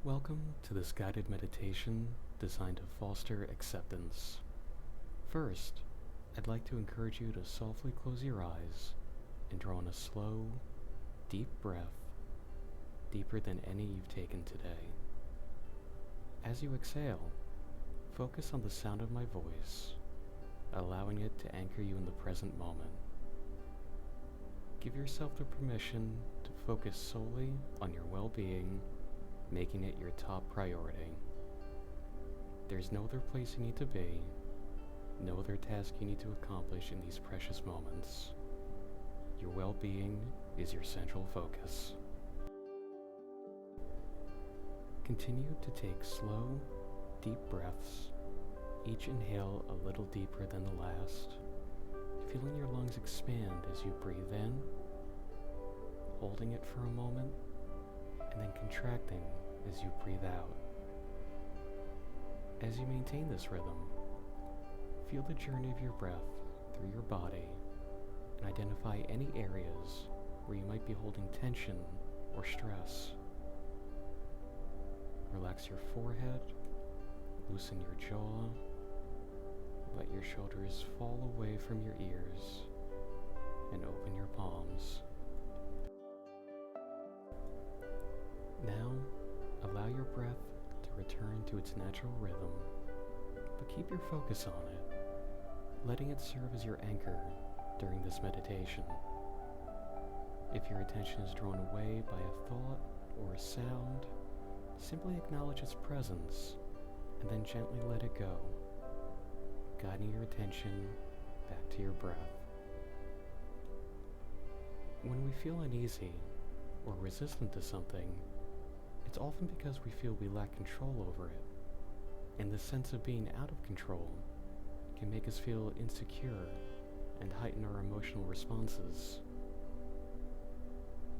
Welcome to this guided meditation designed to foster acceptance. First, I'd like to encourage you to softly close your eyes and draw in a slow, deep breath, deeper than any you've taken today. As you exhale, focus on the sound of my voice, allowing it to anchor you in the present moment. Give yourself the permission to focus solely on your well-being, making it your top priority. There's no other place you need to be, no other task you need to accomplish in these precious moments. Your well-being is your central focus. Continue to take slow, deep breaths, each inhale a little deeper than the last, feeling your lungs expand as you breathe in, holding it for a moment, and then contracting as you breathe out. As you maintain this rhythm, feel the journey of your breath through your body and identify any areas where you might be holding tension or stress. Relax your forehead, loosen your jaw, let your shoulders fall away from your ears, and open your palms. Now, allow your breath to return to its natural rhythm, but keep your focus on it, letting it serve as your anchor during this meditation. If your attention is drawn away by a thought or a sound, simply acknowledge its presence and then gently let it go, guiding your attention back to your breath. When we feel uneasy or resistant to something, it's often because we feel we lack control over it, and the sense of being out of control can make us feel insecure and heighten our emotional responses.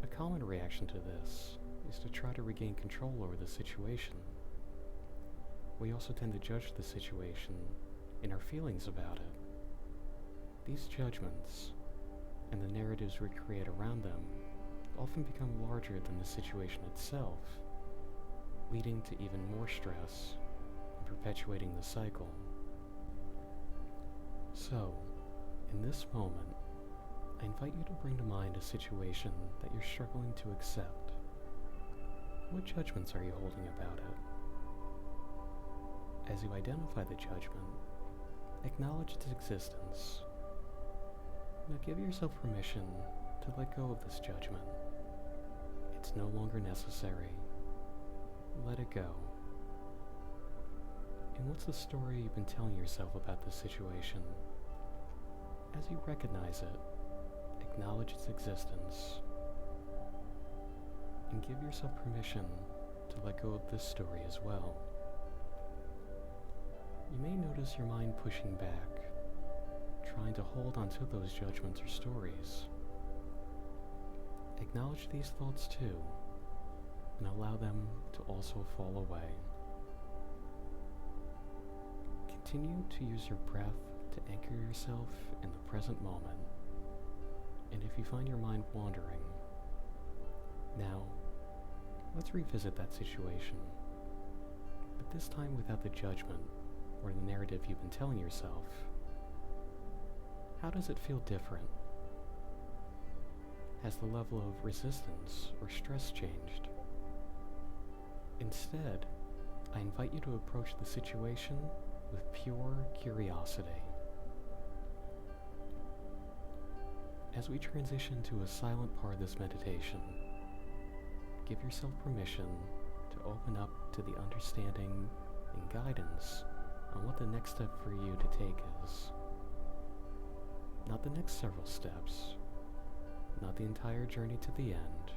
A common reaction to this is to try to regain control over the situation. We also tend to judge the situation and our feelings about it. These judgments and the narratives we create around them often become larger than the situation itself, leading to even more stress and perpetuating the cycle. So, in this moment, I invite you to bring to mind a situation that you're struggling to accept. What judgments are you holding about it? As you identify the judgment, acknowledge its existence. Now give yourself permission to let go of this judgment. It's no longer necessary. Let it go. And what's the story you've been telling yourself about this situation? As you recognize it, acknowledge its existence, and give yourself permission to let go of this story as well. You may notice your mind pushing back, trying to hold onto those judgments or stories. Acknowledge these thoughts too, and allow them to also fall away. Continue to use your breath to anchor yourself in the present moment, and if you find your mind wandering, now let's revisit that situation, but this time without the judgment or the narrative you've been telling yourself. How does it feel different? Has the level of resistance or stress changed? Instead, I invite you to approach the situation with pure curiosity. As we transition to a silent part of this meditation, give yourself permission to open up to the understanding and guidance on what the next step for you to take is. Not the next several steps, not the entire journey to the end,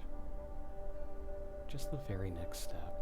just the very next step.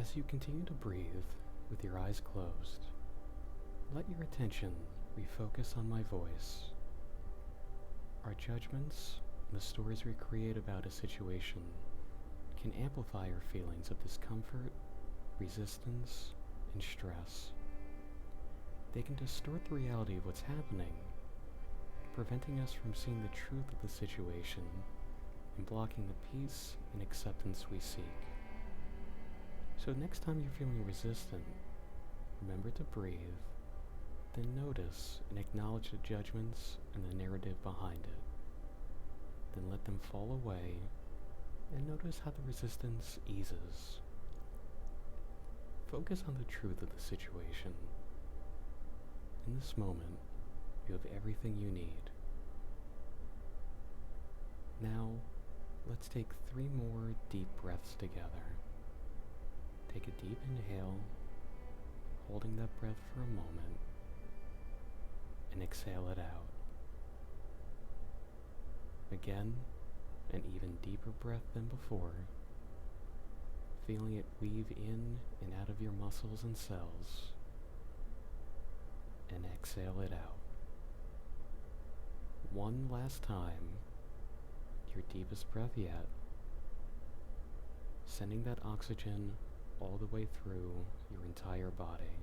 As you continue to breathe with your eyes closed, let your attention refocus on my voice. Our judgments and the stories we create about a situation can amplify our feelings of discomfort, resistance, and stress. They can distort the reality of what's happening, preventing us from seeing the truth of the situation and blocking the peace and acceptance we seek. So next time you're feeling resistant, remember to breathe, then notice and acknowledge the judgments and the narrative behind it. Then let them fall away and notice how the resistance eases. Focus on the truth of the situation. In this moment, you have everything you need. Now, let's take 3 more deep breaths together. Take a deep inhale, holding that breath for a moment, and exhale it out. Again, an even deeper breath than before, feeling it weave in and out of your muscles and cells, and exhale it out. One last time, your deepest breath yet, sending that oxygen all the way through your entire body.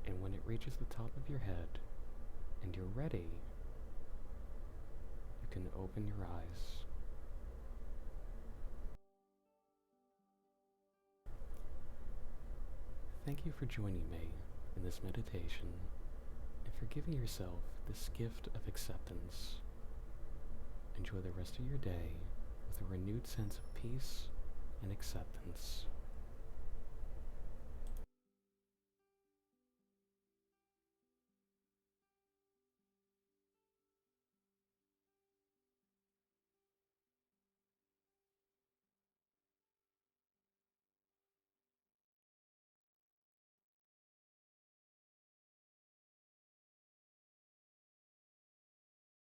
And when it reaches the top of your head and you're ready, you can open your eyes. Thank you for joining me in this meditation and for giving yourself this gift of acceptance. Enjoy the rest of your day with a renewed sense of peace and acceptance.